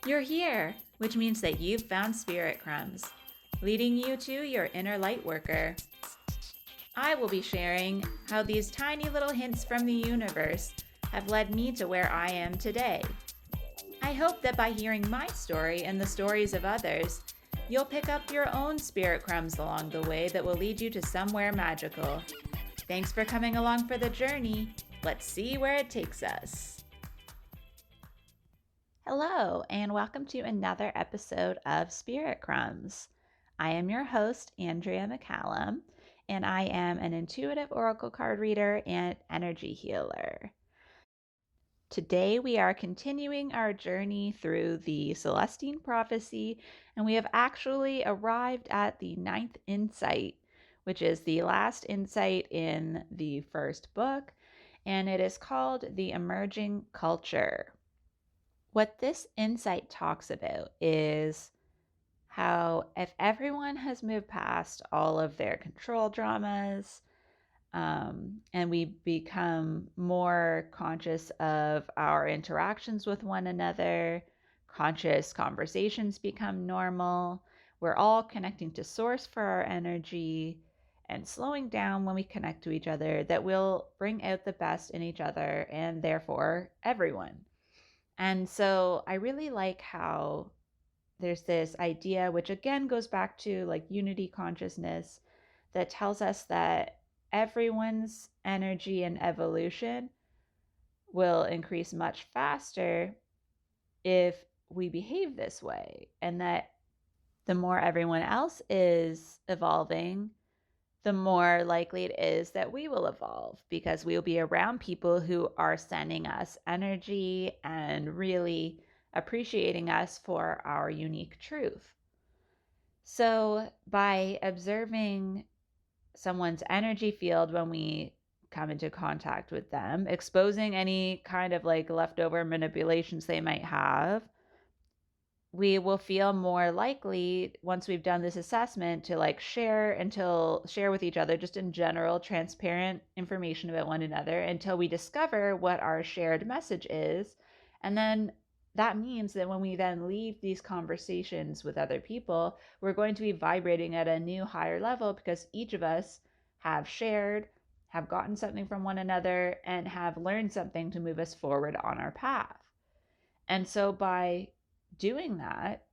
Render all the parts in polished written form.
You're here, which means that you've found Spirit Crumbs, leading you to your inner light worker. I will be sharing how these tiny little hints from the universe have led me to where I am today. I hope that by hearing my story and the stories of others, you'll pick up your own spirit crumbs along the way that will lead you to somewhere magical. Thanks for coming along for the journey. Let's see where it takes us. Hello, and welcome to another episode of Spirit Crumbs. I am your host, Andrea McCallum, and I am an intuitive oracle card reader and energy healer. Today, we are continuing our journey through the Celestine Prophecy, and we have actually arrived at the 9th insight, which is the last insight in the first book, and it is called The Emerging Culture. What this insight talks about is how if everyone has moved past all of their control dramas, and we become more conscious of our interactions with one another, conscious conversations become normal, we're all connecting to source for our energy and slowing down when we connect to each other, that will bring out the best in each other and therefore everyone. And so I really like how there's this idea, which again goes back to like unity consciousness, that tells us that everyone's energy and evolution will increase much faster if we behave this way. And that the more everyone else is evolving, the more likely it is that we will evolve, because we'll be around people who are sending us energy and really appreciating us for our unique truth. So, by observing someone's energy field when we come into contact with them, exposing any kind of like leftover manipulations they might have, we will feel more likely, once we've done this assessment, to like share with each other just in general transparent information about one another until we discover what our shared message is. And then that means that when we then leave these conversations with other people, we're going to be vibrating at a new higher level, because each of us have shared, have gotten something from one another, and have learned something to move us forward on our path. And so by doing that,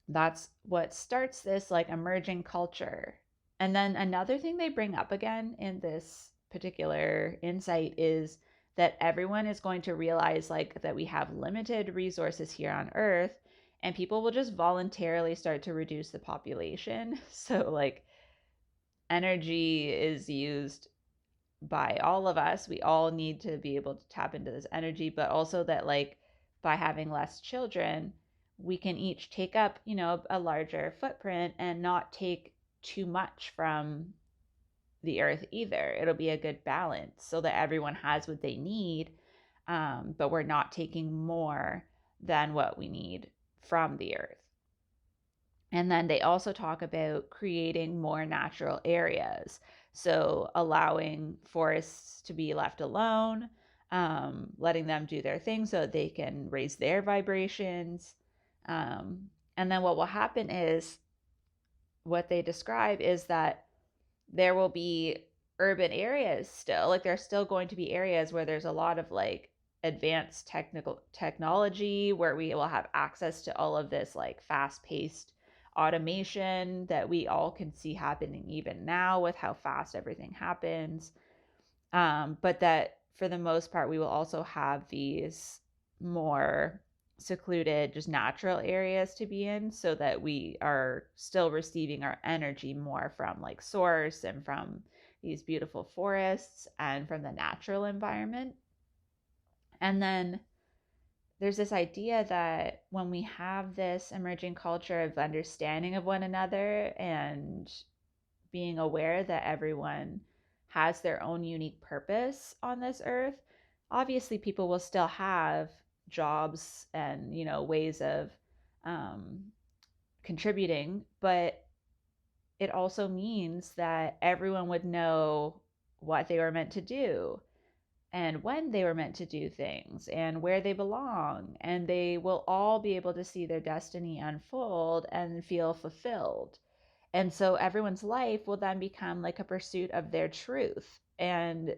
that's what starts this like emerging culture. And then another thing they bring up again in this particular insight is that everyone is going to realize like that we have limited resources here on earth, and people will just voluntarily start to reduce the population. So like energy is used by all of us. We all need to be able to tap into this energy, but also that like by having less children, we can each take up, a larger footprint and not take too much from the earth either. It'll be a good balance so that everyone has what they need, but we're not taking more than what we need from the earth. And then they also talk about creating more natural areas. So allowing forests to be left alone, letting them do their thing so that they can raise their vibrations. And then what will happen is, what they describe is that there will be urban areas still. Like there's still going to be areas where there's a lot of like advanced technical technology, where we will have access to all of this like fast-paced automation that we all can see happening even now with how fast everything happens. But that for the most part, we will also have these more secluded, just natural areas to be in, so that we are still receiving our energy more from like source and from these beautiful forests and from the natural environment. And then there's this idea that when we have this emerging culture of understanding of one another and being aware that everyone has their own unique purpose on this earth, obviously people will still have jobs and, ways of contributing, but it also means that everyone would know what they were meant to do. and when they were meant to do things and where they belong. And they will all be able to see their destiny unfold and feel fulfilled. And so everyone's life will then become like a pursuit of their truth and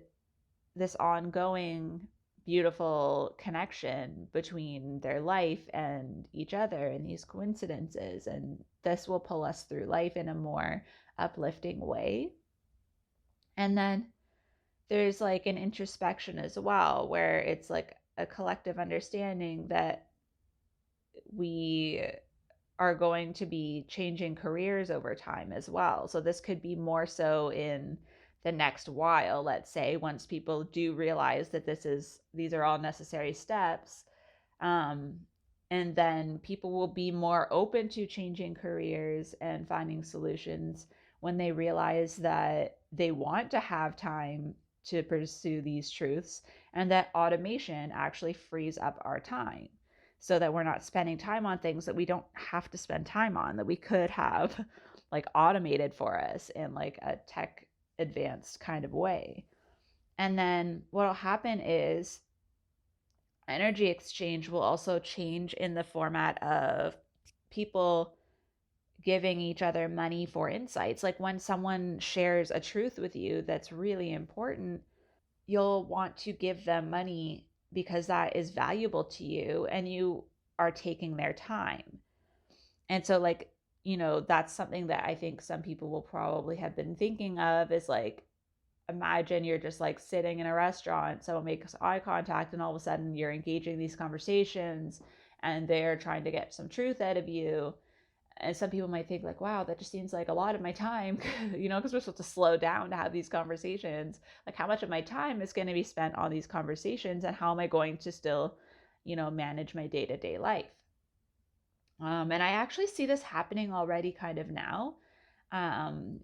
this ongoing beautiful connection between their life and each other and these coincidences. And this will pull us through life in a more uplifting way. And then there's like an introspection as well, where it's like a collective understanding that we are going to be changing careers over time as well. So this could be more so in the next while, let's say, once people do realize that these are all necessary steps. Um, and then people will be more open to changing careers and finding solutions when they realize that they want to have time to pursue these truths, and that automation actually frees up our time so that we're not spending time on things that we don't have to spend time on, that we could have like automated for us in like a tech advanced kind of way. And then what'll happen is energy exchange will also change in the format of people giving each other money for insights. Like when someone shares a truth with you that's really important, you'll want to give them money because that is valuable to you and you are taking their time. And so, like, that's something that I think some people will probably have been thinking of is like, imagine you're just like sitting in a restaurant, someone makes eye contact, and all of a sudden you're engaging these conversations and they're trying to get some truth out of you. And some people might think like, wow, that just seems like a lot of my time, because we're supposed to slow down to have these conversations. Like, how much of my time is going to be spent on these conversations, and how am I going to still, manage my day-to-day life? And I actually see this happening already kind of now. Um,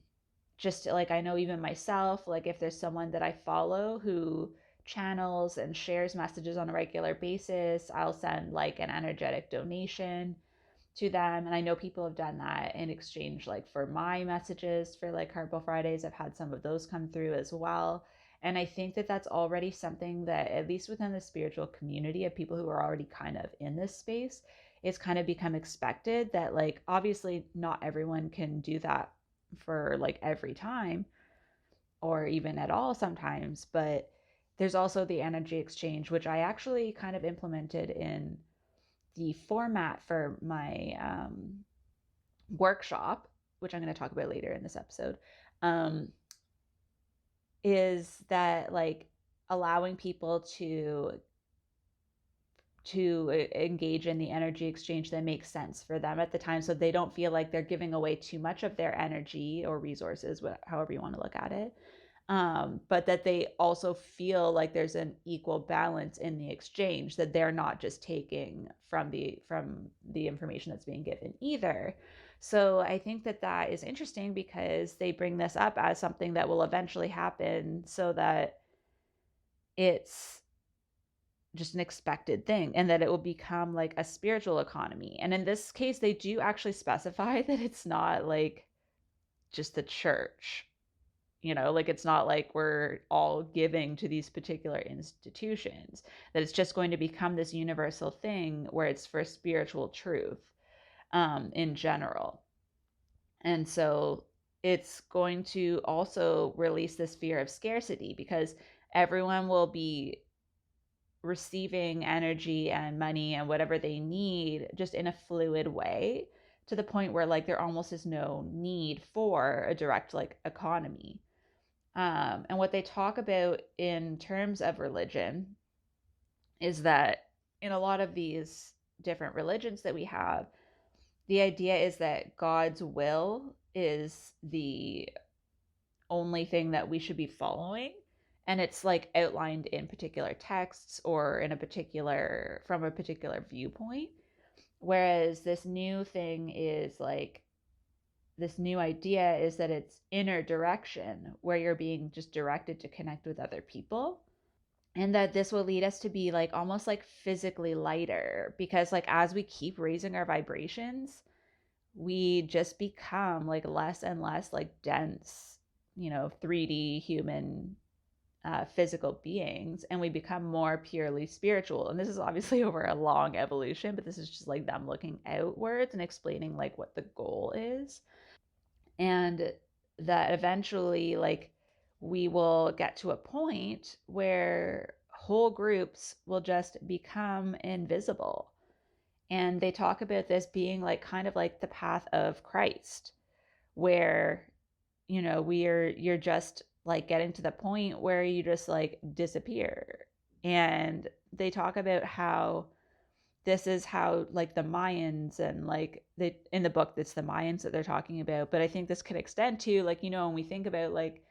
just like I know even myself, like if there's someone that I follow who channels and shares messages on a regular basis, I'll send like an energetic donation to them. And I know people have done that in exchange, like for my messages for like Carbo Fridays. I've had some of those come through as well. And I think that that's already something that, at least within the spiritual community of people who are already kind of in this space, it's kind of become expected that, like, obviously not everyone can do that for like every time or even at all sometimes, but there's also the energy exchange, which I actually kind of implemented in the format for my workshop, which I'm going to talk about later in this episode, is that like allowing people to engage in the energy exchange that makes sense for them at the time, so they don't feel like they're giving away too much of their energy or resources, however you want to look at it, but that they also feel like there's an equal balance in the exchange, that they're not just taking from the information that's being given either. So I think that that is interesting because they bring this up as something that will eventually happen, so that it's just an expected thing, and that it will become like a spiritual economy. And in this case, they do actually specify that it's not like just the church, like it's not like we're all giving to these particular institutions, that it's just going to become this universal thing where it's for spiritual truth, in general. And so it's going to also release this fear of scarcity, because everyone will be receiving energy and money and whatever they need just in a fluid way, to the point where like there almost is no need for a direct like economy. And what they talk about in terms of religion is that in a lot of these different religions that we have, the idea is that God's will is the only thing that we should be following. And it's like outlined in particular texts or in a particular, from a particular viewpoint. Whereas this new thing is like, this new idea is that it's inner direction, where you're being just directed to connect with other people. And that this will lead us to be like almost like physically lighter, because like as we keep raising our vibrations, we just become like less and less like dense, 3D human physical beings, and we become more purely spiritual. And this is obviously over a long evolution, but this is just like them looking outwards and explaining like what the goal is. And that eventually, like, we will get to a point where whole groups will just become invisible. And they talk about this being like kind of like the path of Christ, where, you're just like getting to the point where you just like disappear. And they talk about how this is how like the Mayans, and like they, in the book it's the Mayans that they're talking about, but I think this could extend to like, when we think about like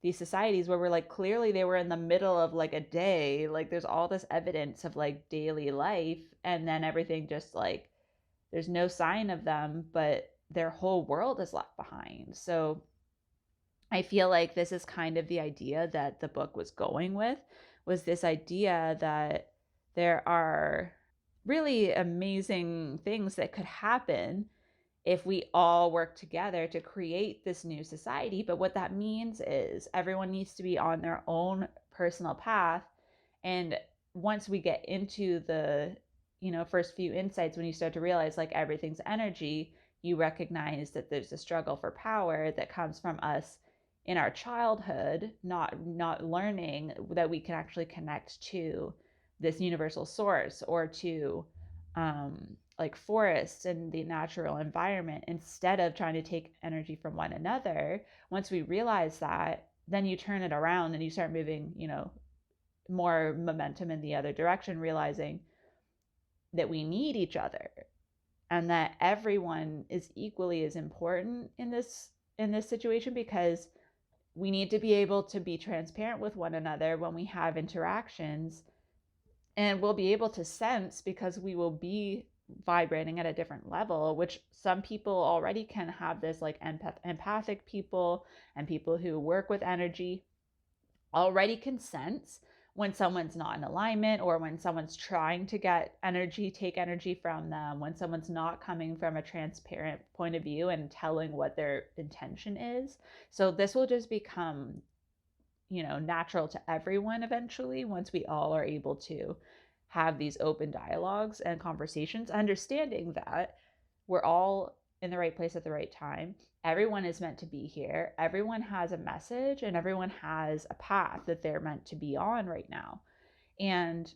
these societies where we're like, clearly they were in the middle of like a day, like there's all this evidence of like daily life, and then everything just like, there's no sign of them, but their whole world is left behind. So I feel like this is kind of the idea that the book was going with, was this idea that there are really amazing things that could happen if we all work together to create this new society. But what that means is everyone needs to be on their own personal path. And once we get into the, first few insights, when you start to realize like everything's energy, you recognize that there's a struggle for power that comes from us in our childhood, not learning that we can actually connect to this universal source, or to like forests and the natural environment, instead of trying to take energy from one another. Once we realize that, then you turn it around and you start moving, more momentum in the other direction, realizing that we need each other, and that everyone is equally as important in this situation, because we need to be able to be transparent with one another when we have interactions, and we'll be able to sense, because we will be vibrating at a different level, which some people already can have this, like empathic people and people who work with energy already can sense when someone's not in alignment, or when someone's trying to take energy from them, when someone's not coming from a transparent point of view and telling what their intention is. So this will just become, natural to everyone eventually, once we all are able to have these open dialogues and conversations, understanding that we're all in the right place at the right time. Everyone is meant to be here. Everyone has a message, and everyone has a path that they're meant to be on right now. And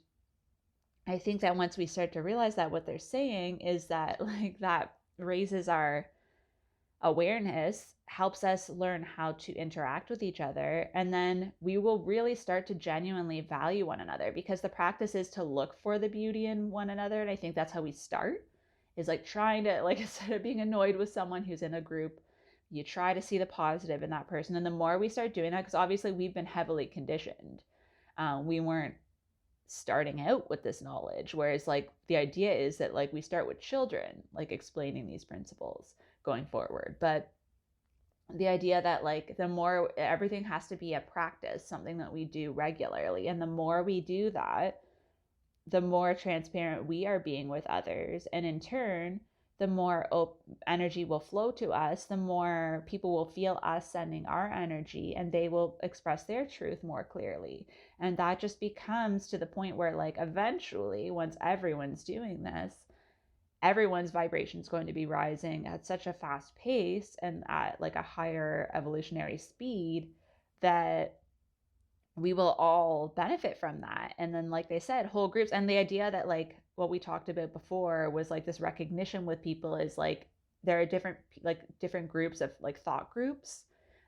I think that once we start to realize that, what they're saying is that like that raises our awareness, helps us learn how to interact with each other, and then we will really start to genuinely value one another, because the practice is to look for the beauty in one another. And I think that's how we start, is like trying to, like, instead of being annoyed with someone who's in a group, you try to see the positive in that person. And the more we start doing that, because obviously we've been heavily conditioned, we weren't starting out with this knowledge, whereas like the idea is that like we start with children, like explaining these principles going forward. But the idea that like the more, everything has to be a practice, something that we do regularly, and the more we do that, the more transparent we are being with others, and in turn, the more energy will flow to us, the more people will feel us sending our energy, and they will express their truth more clearly. And that just becomes to the point where like eventually, once everyone's doing this, everyone's vibration is going to be rising at such a fast pace and at like a higher evolutionary speed, that we will all benefit from that. And then, like they said, whole groups. And the idea that like what we talked about before was like this recognition with people is like there are different groups of like thought groups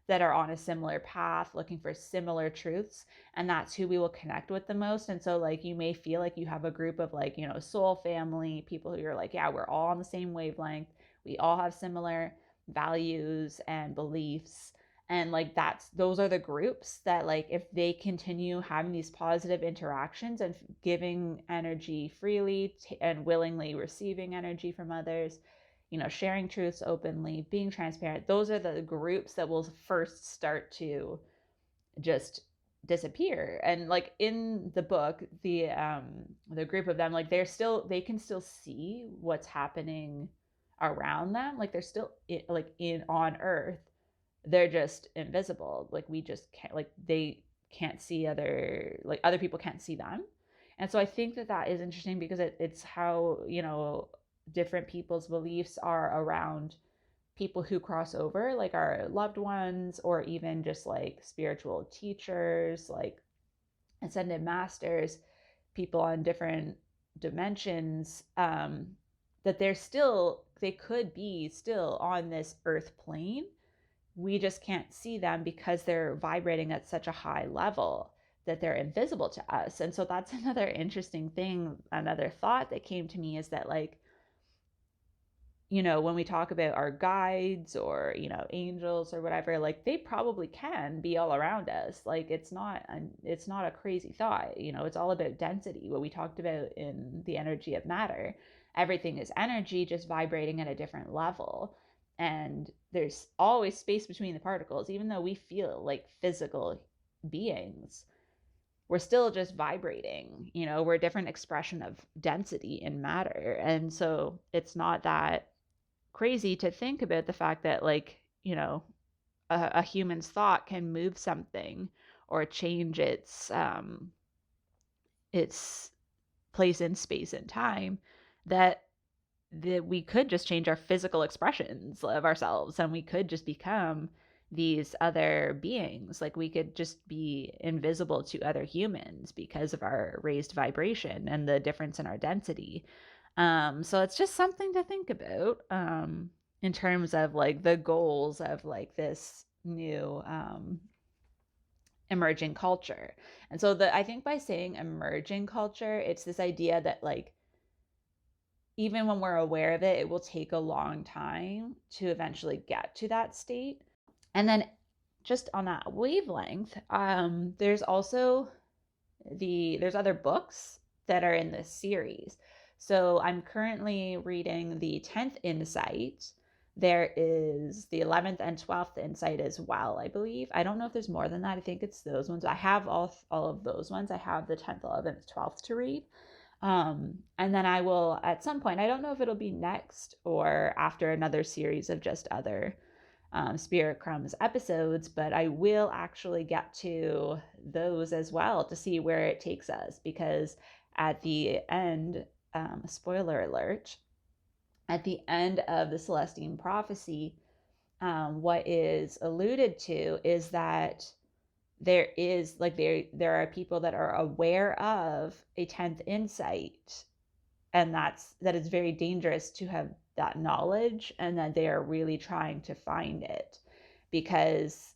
that are on a similar path looking for similar truths, and that's who we will connect with the most. And so like you may feel like you have a group of like, soul family people who are like, yeah, we're all on the same wavelength, we all have similar values and beliefs. And like those are the groups that like, if they continue having these positive interactions and giving energy freely, and willingly receiving energy from others, sharing truths openly, being transparent, those are the groups that will first start to just disappear. And like in the book, the group of them, like they can still see what's happening around them, like they're still in on earth, they're just invisible. Like we just can't, like can't see other people can't see them. And so I think that that is interesting because it's how, different people's beliefs are around people who cross over, like our loved ones, or even just like spiritual teachers, like ascended masters, people on different dimensions, that they could be still on this earth plane. We just can't see them because they're vibrating at such a high level that they're invisible to us. And so that's another interesting thing, another thought that came to me, is that, like, when we talk about our guides or, angels or whatever, like, they probably can be all around us. Like, it's not a crazy thought. It's all about density, what we talked about in the energy of matter. Everything is energy, just vibrating at a different level. And there's always space between the particles, even though we feel like physical beings. We're still just vibrating. We're a different expression of density in matter. And so it's not that crazy to think about the fact that, like, a human's thought can move something or change its place in space and time, that we could just change our physical expressions of ourselves, and we could just become these other beings. Like, we could just be invisible to other humans because of our raised vibration and the difference in our density. So it's just something to think about, in terms of, like, the goals of, like, this new emerging culture. And so I think by saying emerging culture, it's this idea that, like, even when we're aware of it, it will take a long time to eventually get to that state. And then just on that wavelength, there's other books that are in this series. So I'm currently reading the 10th Insight. There is the 11th and 12th Insight as well, I believe. I don't know if there's more than that. I think it's those ones. I have all of those ones. I have the 10th, 11th, 12th to read. And then I will, at some point, I don't know if it'll be next or after another series of just other Spirit Crumbs episodes, but I will actually get to those as well to see where it takes us, because at the end, spoiler alert, at the end of the Celestine Prophecy, what is alluded to is that there are people that are aware of a 10th insight, and that is very dangerous to have that knowledge, and that they are really trying to find it, because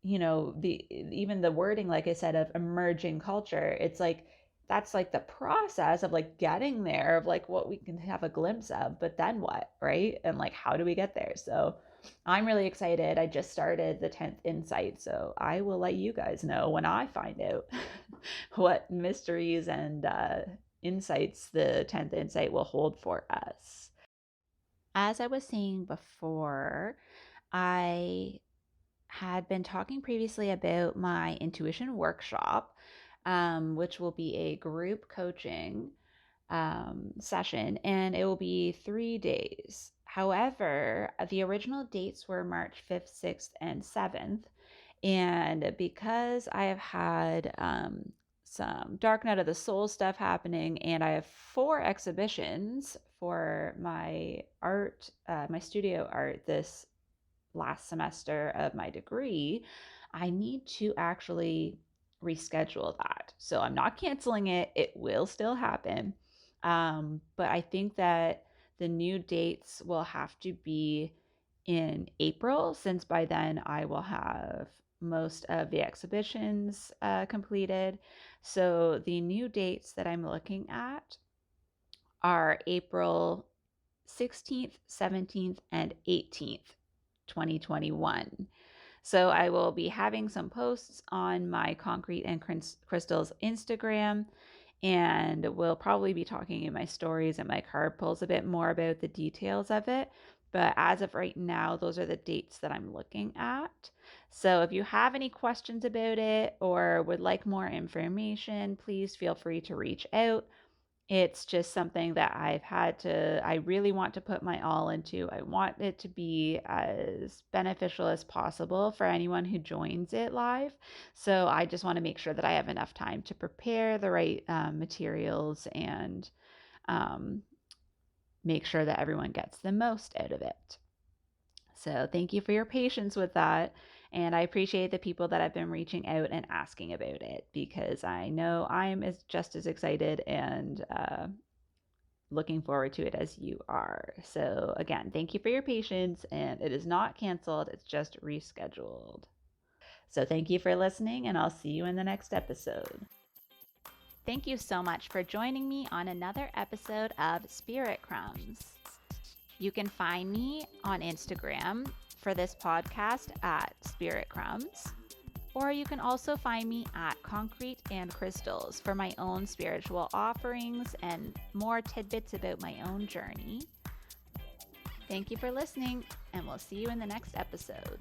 even the wording, like I said, of emerging culture, it's like that's like the process of, like, getting there, of like what we can have a glimpse of, but then what, right? And, like, how do we get there? So I'm really excited. I just started the 10th insight, so I will let you guys know when I find out what mysteries and insights the 10th insight will hold for us. As I was saying before, I had been talking previously about my intuition workshop, which will be a group coaching session, and it will be 3 days. However, the original dates were March 5th, 6th, and 7th. And because I have had some Dark Night of the Soul stuff happening, and I have 4 exhibitions for my art, my studio art, this last semester of my degree, I need to actually reschedule that. So I'm not canceling it, it will still happen. But I think that the new dates will have to be in April, since by then I will have most of the exhibitions completed. So the new dates that I'm looking at are April 16th, 17th, and 18th, 2021. So I will be having some posts on my Concrete and Crystals Instagram, and we'll probably be talking in my stories and my card pulls a bit more about the details of it. But as of right now, those are the dates that I'm looking at. So if you have any questions about it or would like more information, please feel free to reach out. It's just something that I really want to put my all into. I want it to be as beneficial as possible for anyone who joins it live. So I just want to make sure that I have enough time to prepare the right materials and um, make sure that everyone gets the most out of it. So thank you for your patience with that. And I appreciate the people that have been reaching out and asking about it, because I know I'm just as excited and looking forward to it as you are. So again, thank you for your patience, and it is not canceled, it's just rescheduled. So thank you for listening, and I'll see you in the next episode. Thank you so much for joining me on another episode of Spirit Crumbs. You can find me on Instagram for this podcast at Spirit Crumbs, or you can also find me at Concrete and Crystals for my own spiritual offerings and more tidbits about my own journey. Thank you for listening, and we'll see you in the next episode.